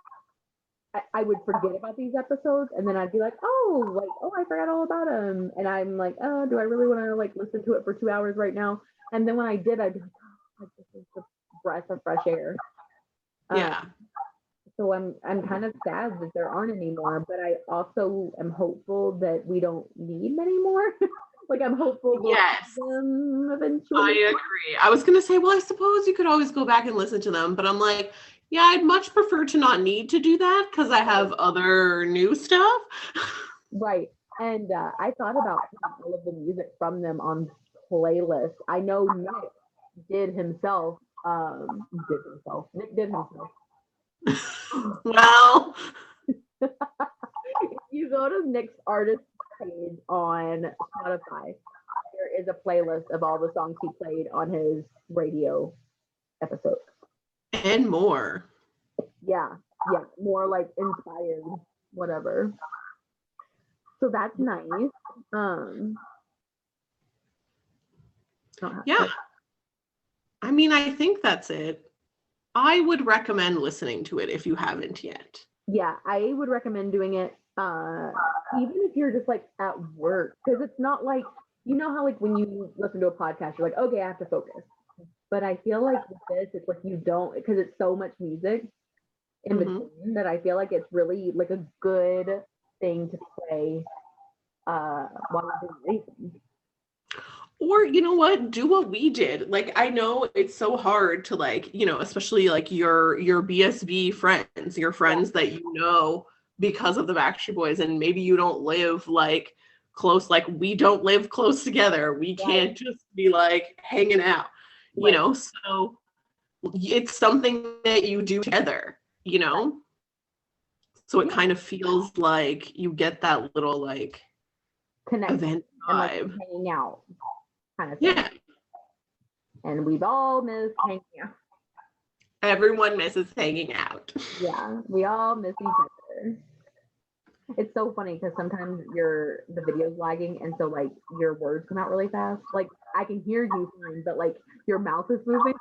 I would forget about these episodes, and then I'd be like, oh, I forgot all about them. And I'm like, oh, do I really want to like listen to it for 2 hours right now? And then when I did, I'd be like, oh, this is a breath of fresh air. Yeah. So I'm kind of sad that there aren't any more, but I also am hopeful that we don't need many more. Like, I'm hopeful we'll yes, them eventually. I agree. I was going to say, well, I suppose you could always go back and listen to them, but I'm like, yeah, I'd much prefer to not need to do that because I have other new stuff. Right. And I thought about putting all of the music from them on playlists. I know Nick did himself. Nick did himself. Well, if you go to Nick's artist page on Spotify, there is a playlist of all the songs he played on his radio episode. And more. Yeah, more like inspired, whatever. So that's nice. Yeah. I mean, I think that's it. I would recommend listening to it if you haven't yet. Yeah, I would recommend doing it even if you're just like at work, because it's not like, you know how like when you listen to a podcast, you're like, okay, I have to focus. But I feel like with this, it's like you don't, because it's so much music in between that I feel like it's really like a good thing to play while you're doing anything. Or you know what? Do what we did. Like I know it's so hard to like, especially like your BSB friends, your friends that you know because of the Backstreet Boys, and maybe you don't live like close, like we don't live close together. We can't just be like hanging out, So it's something that you do together, So it kind of feels like you get that little like connection event and like vibe. hanging out kind of thing. Yeah. And we've all missed hanging out. Everyone misses hanging out. Yeah, we all miss each other. It's so funny because sometimes the video's lagging, and so like your words come out really fast. Like I can hear you fine, but like your mouth is moving.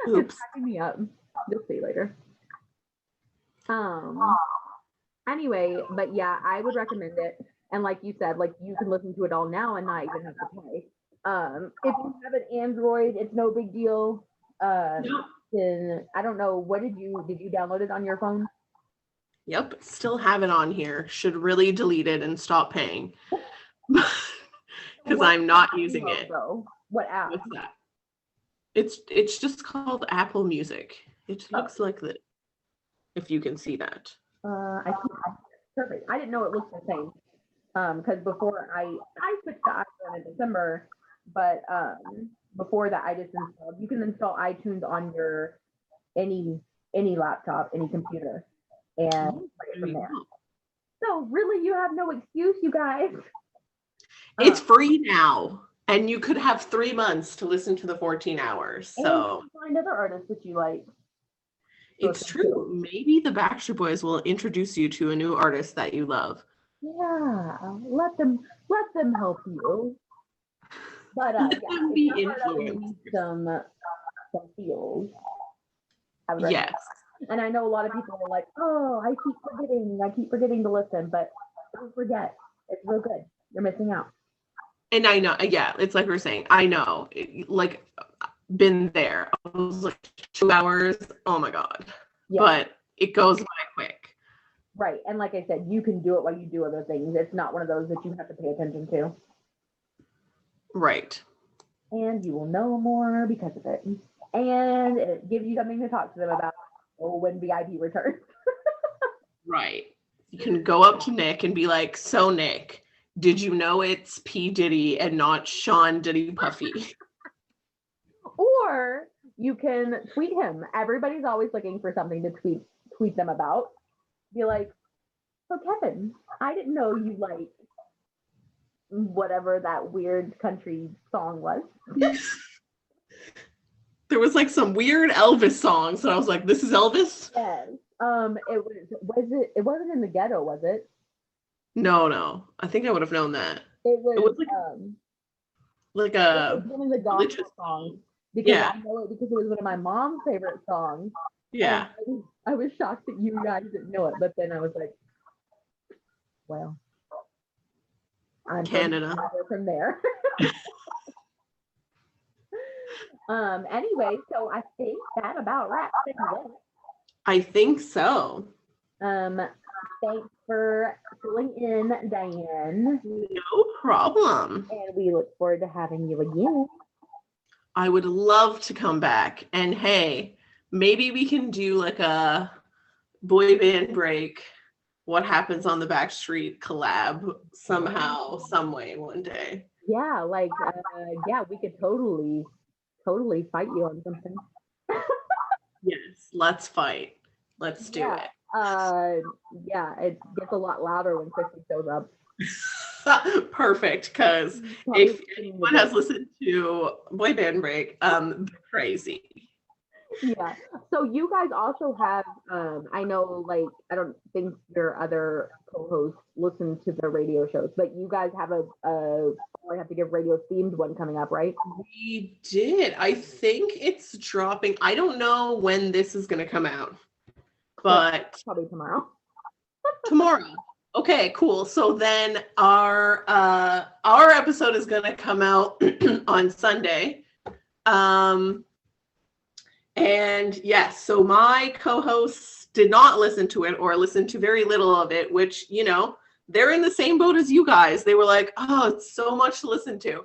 It's cracking me up. You'll see later. Anyway, but yeah, I would recommend it. And like you said, like you can listen to it all now and not even have to pay. If you have an Android, it's no big deal. Then I don't know, did you download it on your phone? Yep, still have it on here. Should really delete it and stop paying. Because I'm not using it. Though? What app? What's that? It's just called Apple Music. It looks like that. If you can see that. I think perfect. I didn't know it looked the same. Because before I switched to iPhone in December, but before that I just installed. You can install iTunes on your any laptop, any computer, and play it from there. So really, you have no excuse, you guys. It's free now, and you could have 3 months to listen to the 14 hours. So find other artists that you like. It's true. Maybe the Backstreet Boys will introduce you to a new artist that you love. Yeah, let them help you. But let them be influenced. Some feels. Yes. And I know a lot of people are like, oh, I keep forgetting to listen, but don't forget, it's real good. You're missing out. And I know, yeah, it's like we're saying, I know, like, been there. I was like 2 hours. Oh my God. Yeah. But it goes by quick. Right. And like I said, you can do it while you do other things. It's not one of those that you have to pay attention to. Right. And you will know more because of it. And it gives you something to talk to them about when VIP returns. Right. You can go up to Nick and be like, so Nick, did you know it's P. Diddy and not Sean Diddy Puffy? Or you can tweet him. Everybody's always looking for something to tweet them about. Be like, so Kevin, I didn't know you like whatever that weird country song was. There was like some weird Elvis song, so I was like, this is Elvis? Yes. It wasn't in the ghetto, was it? No. I think I would have known that. It was like a one of the gospel songs. Because I know it because it was one of my mom's favorite songs. Yeah. I was shocked that you guys didn't know it, but then I was like, well, I'm Canada from there. Anyway, so I think that about wraps things up. I think so. Thanks for filling in, Dianne. No problem. And we look forward to having you again. I would love to come back. And hey, maybe we can do like a boy band break. What happens on the Backstreet collab somehow, some way, one day. Yeah, like we could totally fight you on something. Yes, let's fight. Let's do it. It gets a lot louder when Christy shows up. Perfect, because if anyone has listened to Boy Band Break, they're crazy. Yeah. So you guys also have, I know, like, I don't think your other co-hosts listen to the radio shows, but you guys have I have to give radio themed one coming up, right? We did. I think it's dropping. I don't know when this is going to come out, but probably tomorrow. Tomorrow. Okay, cool. So then our episode is going to come out on Sunday. And yes, so my co-hosts did not listen to it or listen to very little of it, which, they're in the same boat as you guys. They were like, oh, it's so much to listen to.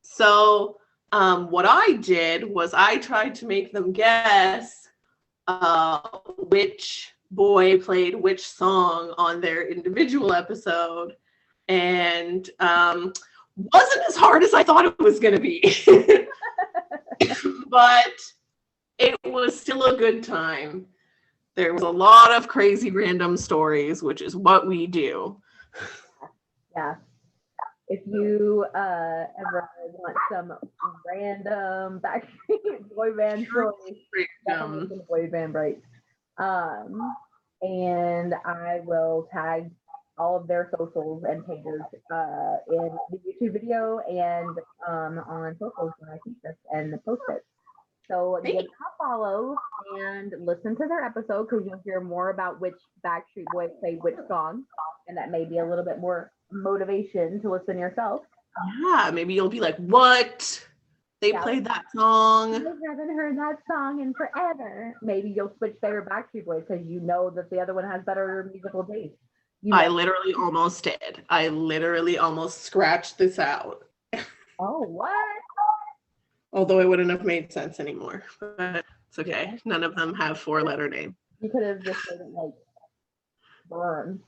So what I did was I tried to make them guess which boy played which song on their individual episode, and wasn't as hard as I thought it was going to be. But it was still a good time. There was a lot of crazy random stories, which is what we do. Yeah. If you ever want some random Backstreet Boy band stories, definitely some boy band breaks. And I will tag all of their socials and pages in the YouTube video and on socials when I teach this and post it. So give them a follow and listen to their episode, because you'll hear more about which Backstreet Boys played which song, and that may be a little bit more motivation to listen yourself. Yeah, maybe you'll be like, what? They played that song. I haven't heard that song in forever. Maybe you'll switch favorite Backstreet Boys because you know that the other one has better musical taste. I literally almost did. I literally almost scratched this out. Oh, what? Although it wouldn't have made sense anymore. But it's okay. None of them have 4-letter names. You could have just made it like Burn.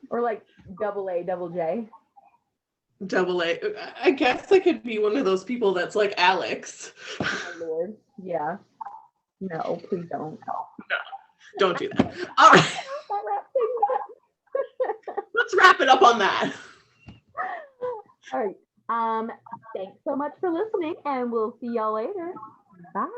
Or like AA, double J. Double A. I guess I could be one of those people that's like Alex. Oh my Lord. Yeah. No, please don't. No, don't do that. All right. Let's wrap it up on that. All right. Thanks so much for listening, and we'll see y'all later. Bye.